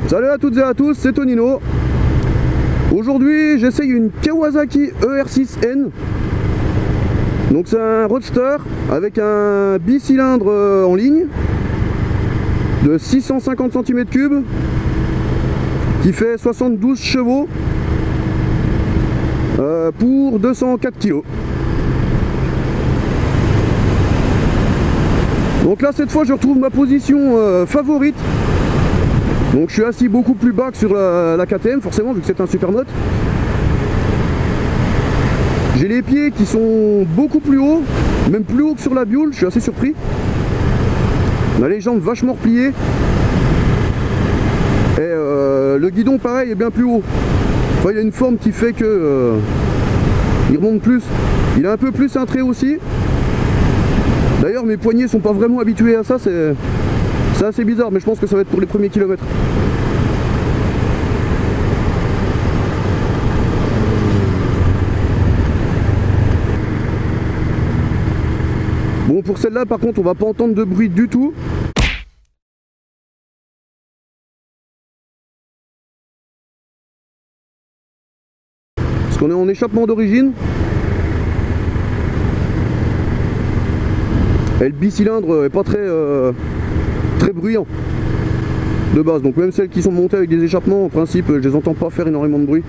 salut à toutes et à tous, c'est Tonino. Aujourd'hui j'essaye une Kawasaki ER6N. Donc c'est un roadster avec un bicylindre en ligne de 650 cm3 qui fait 72 chevaux pour 204 kg. Donc là cette fois je retrouve ma position favorite. Donc je suis assis beaucoup plus bas que sur la KTM forcément vu que c'est un supermoto. J'ai les pieds qui sont beaucoup plus hauts, même plus haut que sur la Buell, je suis assez surpris. On a les jambes vachement repliées. Et le guidon pareil est bien plus haut. Enfin, il a une forme qui fait que il remonte plus. Il est un peu plus cintré aussi. D'ailleurs mes poignets sont pas vraiment habitués à ça, c'est assez bizarre, mais je pense que ça va être pour les premiers kilomètres. Bon, pour celle-là par contre on va pas entendre de bruit du tout. Parce qu'on est en échappement d'origine. Et le bicylindre est pas très bruyant de base, donc même celles qui sont montées avec des échappements, en principe je les entends pas faire énormément de bruit.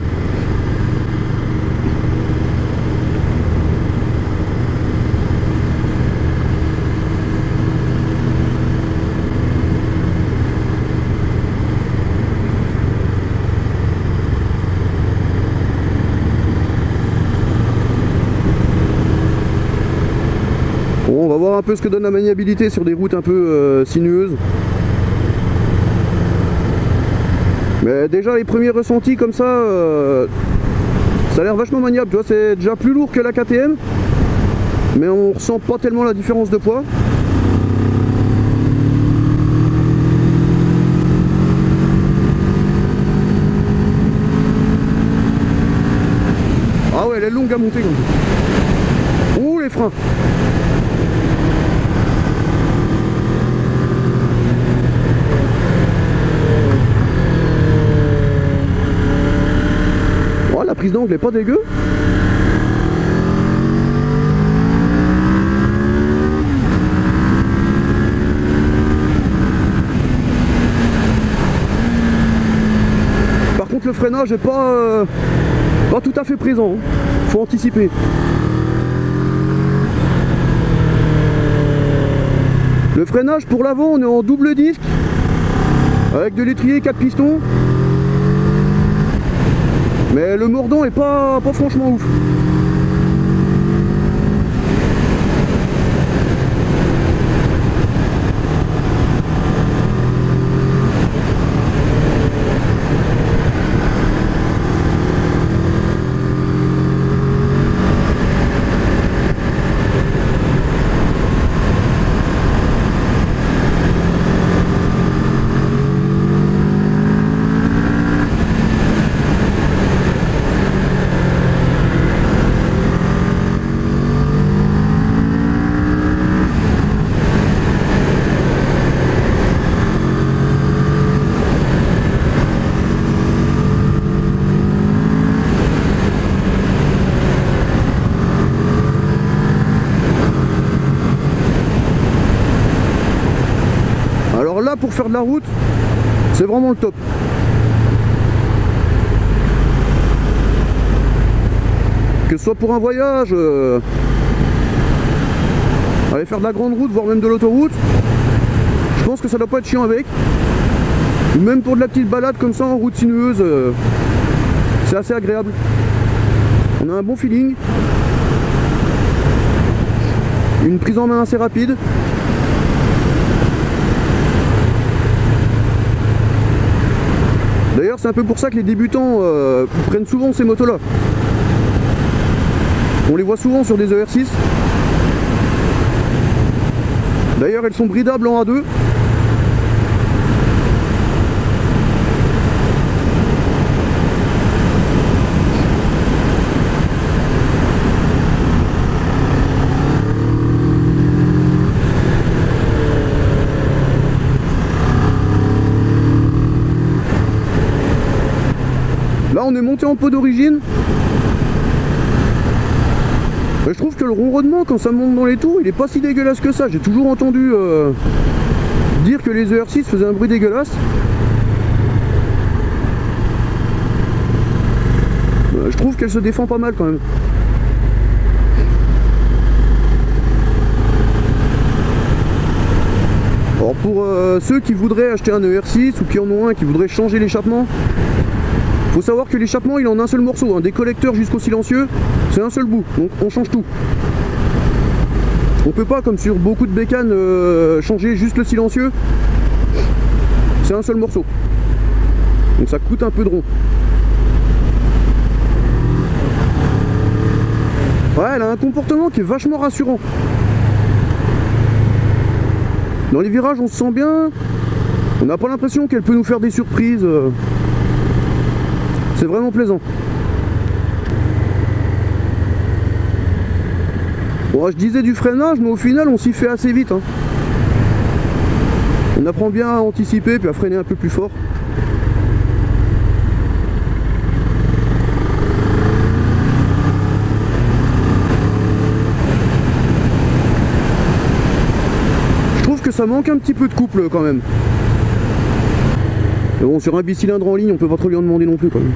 Bon, on va voir un peu ce que donne la maniabilité sur des routes un peu sinueuses. Mais déjà les premiers ressentis comme ça, ça a l'air vachement maniable. Tu vois, c'est déjà plus lourd que la KTM, mais on ressent pas tellement la différence de poids. Ah ouais, elle est longue à monter comme ça. Ouh, les freins. La prise d'angle est pas dégueu. Par contre le freinage est pas tout à fait présent, faut anticiper. Le freinage pour l'avant on est en double disque avec de l'étrier 4 pistons. Mais le mordant est pas franchement ouf. Alors là pour faire de la route, c'est vraiment le top. Que ce soit pour un voyage, aller faire de la grande route, voire même de l'autoroute, je pense que ça doit pas être chiant avec. Ou même pour de la petite balade comme ça en route sinueuse, c'est assez agréable. On a un bon feeling. Une prise en main assez rapide. D'ailleurs c'est un peu pour ça que les débutants prennent souvent ces motos là. On les voit souvent sur des ER6. D'ailleurs elles sont bridables en A2. on est monté en pot d'origine. Je trouve que le ronronnement quand ça monte dans les tours, il est pas si dégueulasse que ça. J'ai toujours entendu dire que les ER6 faisaient un bruit dégueulasse. Je trouve qu'elle se défend pas mal quand même. Alors pour ceux qui voudraient acheter un ER6 ou qui en ont un, qui voudraient changer l'échappement, faut savoir que l'échappement il est en un seul morceau, hein, des collecteurs jusqu'au silencieux, c'est un seul bout, donc on change tout. On peut pas, comme sur beaucoup de bécanes, changer juste le silencieux, c'est un seul morceau. Donc ça coûte un peu de rond. Ouais, elle a un comportement qui est vachement rassurant. Dans les virages on se sent bien, on n'a pas l'impression qu'elle peut nous faire des surprises. C'est vraiment plaisant. Bon, je disais du freinage, mais au final on s'y fait assez vite, hein. On apprend bien à anticiper puis à freiner un peu plus fort. Je trouve que ça manque un petit peu de couple quand même. Mais bon, sur un bicylindre en ligne, on peut pas trop lui en demander non plus quand même.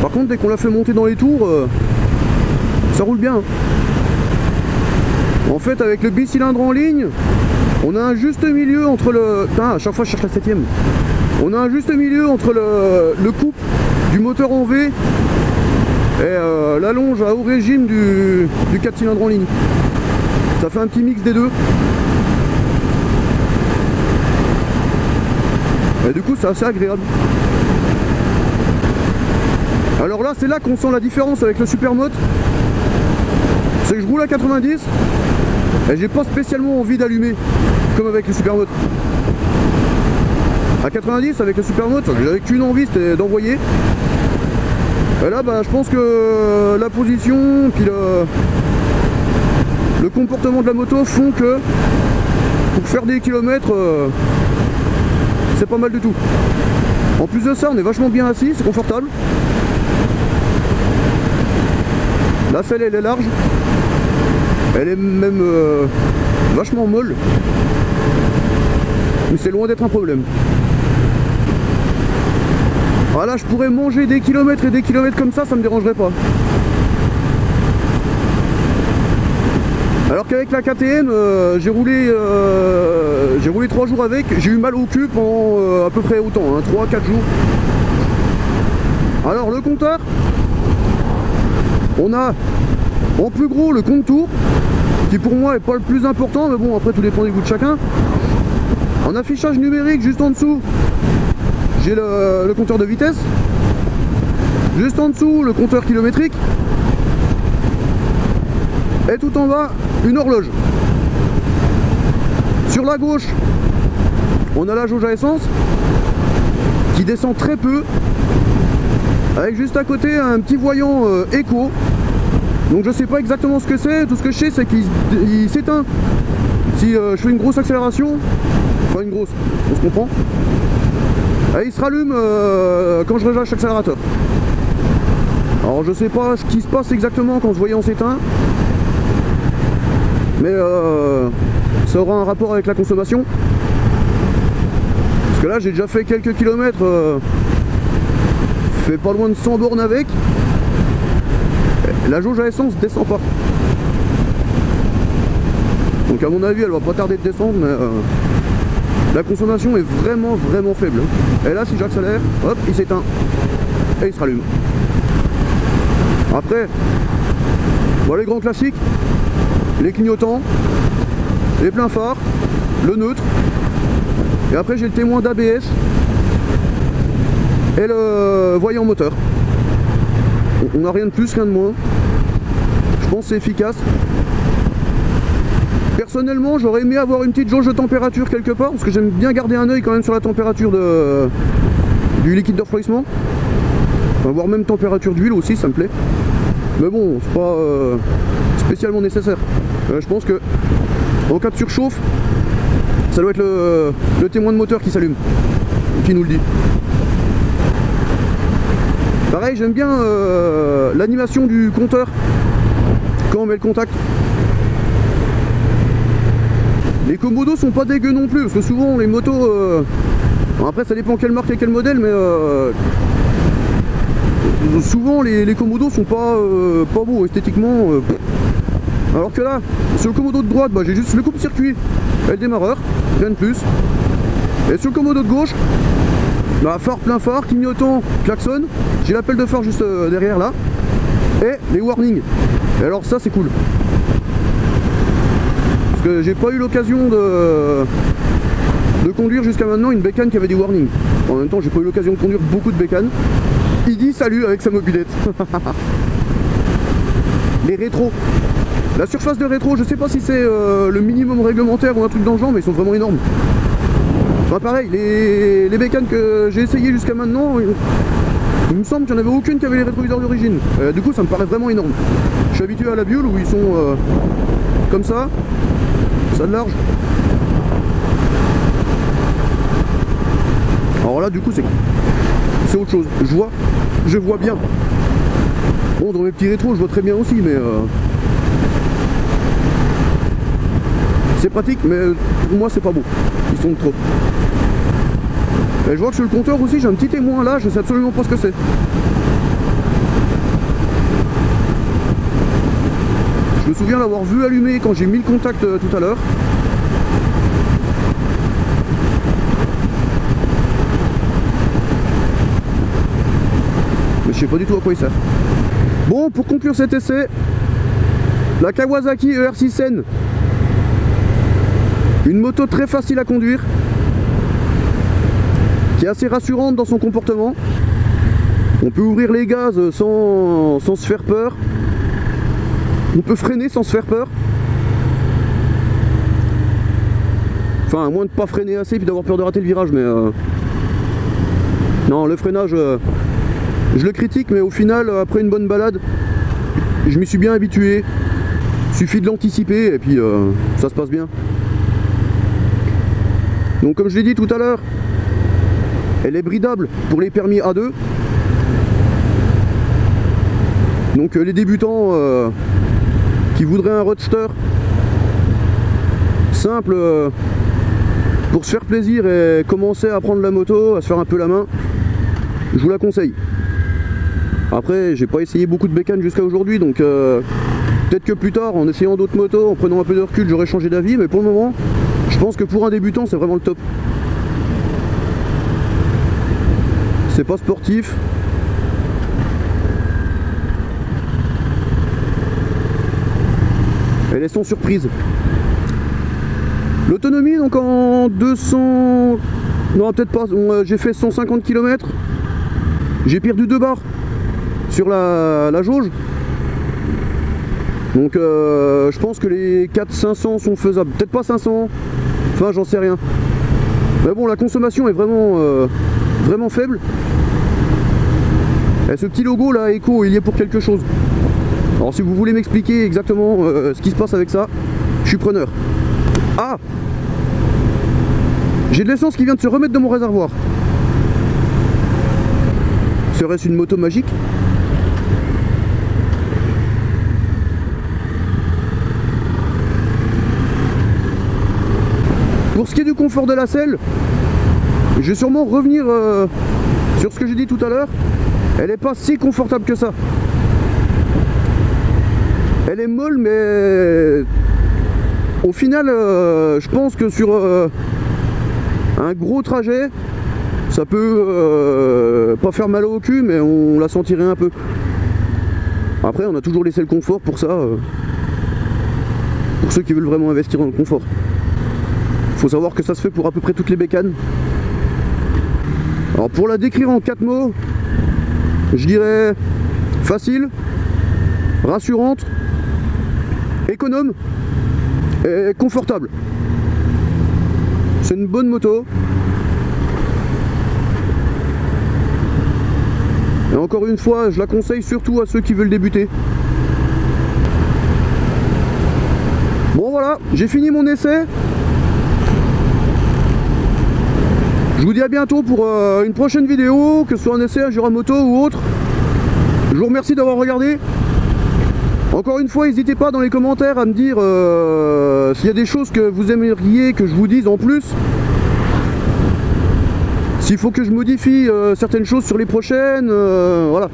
Par contre, dès qu'on l'a fait monter dans les tours, ça roule bien. En fait, avec le bicylindre en ligne, on a un juste milieu entre le... Putain, à chaque fois je cherche la 7ème. On a un juste milieu entre le couple du moteur en V et l'allonge à haut régime du 4 cylindres en ligne. Ça fait un petit mix des deux. Et du coup c'est assez agréable. Alors là c'est là qu'on sent la différence avec le Supermoto. C'est que je roule à 90 et j'ai pas spécialement envie d'allumer comme avec le Supermoto. À 90 avec le Supermoto, j'avais qu'une envie, c'était d'envoyer. Et là bah, je pense que la position puis le comportement de la moto font que pour faire des kilomètres c'est pas mal du tout. En plus de ça on est vachement bien assis, c'est confortable. La selle elle est large. Elle est même vachement molle. Mais c'est loin d'être un problème. Voilà, je pourrais manger des kilomètres et des kilomètres comme ça me dérangerait pas. Alors qu'avec la KTM, j'ai roulé 3 jours avec, j'ai eu mal au cul pendant à peu près autant, hein, 3-4 jours. Alors le compteur, on a en plus gros le compte tour, qui pour moi est pas le plus important, mais bon après tout dépend des goûts de chacun. En affichage numérique juste en dessous, j'ai le compteur de vitesse. Juste en dessous le compteur kilométrique. Et tout en bas une horloge. Sur la gauche on a la jauge à essence qui descend très peu, avec juste à côté un petit voyant écho. Donc je sais pas exactement ce que c'est, tout ce que je sais c'est qu'il s'éteint si je fais une grosse accélération, enfin une grosse, on se comprend. Et il se rallume quand je relâche l'accélérateur. Alors je sais pas ce qui se passe exactement quand ce voyant s'éteint, mais ça aura un rapport avec la consommation. Parce que là j'ai déjà fait quelques kilomètres, fait pas loin de 100 bornes avec. La jauge à essence descend pas. Donc à mon avis elle va pas tarder de descendre, mais la consommation est vraiment faible. Et là si j'accélère, hop, il s'éteint et il se rallume. Après, bon, les grands classiques, les clignotants, les pleins phares, le neutre, et après j'ai le témoin d'ABS et le voyant moteur. On n'a rien de plus, rien de moins. Je pense que c'est efficace. Personnellement, j'aurais aimé avoir une petite jauge de température quelque part, parce que j'aime bien garder un œil quand même sur la température de du liquide de refroidissement, enfin, voire même température d'huile aussi, ça me plaît. Mais bon, c'est pas spécialement nécessaire. Je pense que en cas de surchauffe, ça doit être le témoin de moteur qui s'allume, qui nous le dit. Pareil, j'aime bien l'animation du compteur quand on met le contact. Les commodos sont pas dégueux non plus, parce que souvent les motos, après ça dépend quelle marque et quel modèle, mais souvent les commodos sont pas beaux esthétiquement. Alors que là, sur le commodo de droite, bah, j'ai juste le coupe-circuit et le démarreur, rien de plus. Et sur le commodo de gauche, bah, phare plein phare, clignotant, klaxon, j'ai l'appel de phare juste derrière là, et les warnings. Et alors ça c'est cool. Parce que j'ai pas eu l'occasion de conduire jusqu'à maintenant une bécane qui avait des warnings. En même temps, j'ai pas eu l'occasion de conduire beaucoup de bécanes. Il dit salut avec sa mobilette. Les rétros. La surface de rétro, je sais pas si c'est le minimum réglementaire ou un truc dans le genre, mais ils sont vraiment énormes. Enfin pareil, les bécanes que j'ai essayé jusqu'à maintenant, il me semble qu'il n'y en avait aucune qui avait les rétroviseurs d'origine. Du coup ça me paraît vraiment énorme. Je suis habitué à la Buell où ils sont comme ça de large. Alors là du coup c'est autre chose. Je vois bien. Bon, dans mes petits rétros je vois très bien aussi, mais c'est pratique, mais pour moi c'est pas beau. Ils sont de trop. Et je vois que sur le compteur aussi j'ai un petit témoin là, je sais absolument pas ce que c'est. Je me souviens l'avoir vu allumer quand j'ai mis le contact tout à l'heure. Mais je sais pas du tout à quoi il sert. Bon, pour conclure cet essai, la Kawasaki ER6N, une moto très facile à conduire, qui est assez rassurante dans son comportement. On peut ouvrir les gaz sans se faire peur. On peut freiner sans se faire peur. Enfin, à moins de ne pas freiner assez et d'avoir peur de rater le virage, mais non, le freinage, je le critique, mais au final, après une bonne balade, je m'y suis bien habitué. Il suffit de l'anticiper et puis ça se passe bien. Donc comme je l'ai dit tout à l'heure, elle est bridable pour les permis A2. Donc les débutants qui voudraient un roadster simple pour se faire plaisir et commencer à prendre la moto, à se faire un peu la main, je vous la conseille. Après, j'ai pas essayé beaucoup de bécanes jusqu'à aujourd'hui, donc peut-être que plus tard, en essayant d'autres motos, en prenant un peu de recul, j'aurais changé d'avis, mais pour le moment, je pense que pour un débutant, c'est vraiment le top. C'est pas sportif. Elle est sans surprise. L'autonomie, donc en 200... Non, peut-être pas. J'ai fait 150 km. J'ai perdu 2 barres sur la jauge. Donc je pense que les 400-500 sont faisables. Peut-être pas 500. Enfin, j'en sais rien. Mais bon, la consommation est vraiment, vraiment faible. Et ce petit logo là, Eco, il y est pour quelque chose. Alors si vous voulez m'expliquer exactement ce qui se passe avec ça, je suis preneur. Ah! J'ai de l'essence qui vient de se remettre dans mon réservoir. Serait-ce une moto magique? Pour ce qui est du confort de la selle, je vais sûrement revenir sur ce que j'ai dit tout à l'heure. Elle n'est pas si confortable que ça. Elle est molle, mais au final, je pense que sur un gros trajet, ça peut pas faire mal au cul, mais on la sentirait un peu. Après, on a toujours laissé le confort pour ça, pour ceux qui veulent vraiment investir dans le confort. Faut savoir que ça se fait pour à peu près toutes les bécanes. Alors pour la décrire en 4 mots, je dirais facile, rassurante, économe et confortable. C'est une bonne moto. Et encore une fois, je la conseille surtout à ceux qui veulent débuter. Bon voilà, j'ai fini mon essai. Je vous dis à bientôt pour une prochaine vidéo, que ce soit un essai, un Giramoto ou autre. Je vous remercie d'avoir regardé. Encore une fois, n'hésitez pas dans les commentaires à me dire s'il y a des choses que vous aimeriez que je vous dise en plus. S'il faut que je modifie certaines choses sur les prochaines, voilà.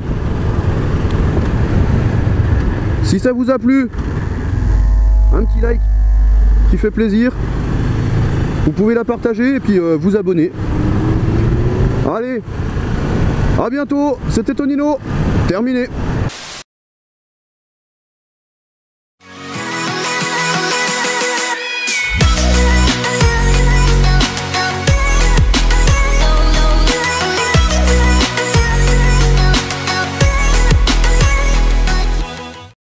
Si ça vous a plu, un petit like qui fait plaisir. Vous pouvez la partager et puis vous abonner. Allez, à bientôt, c'était Tonino, terminé.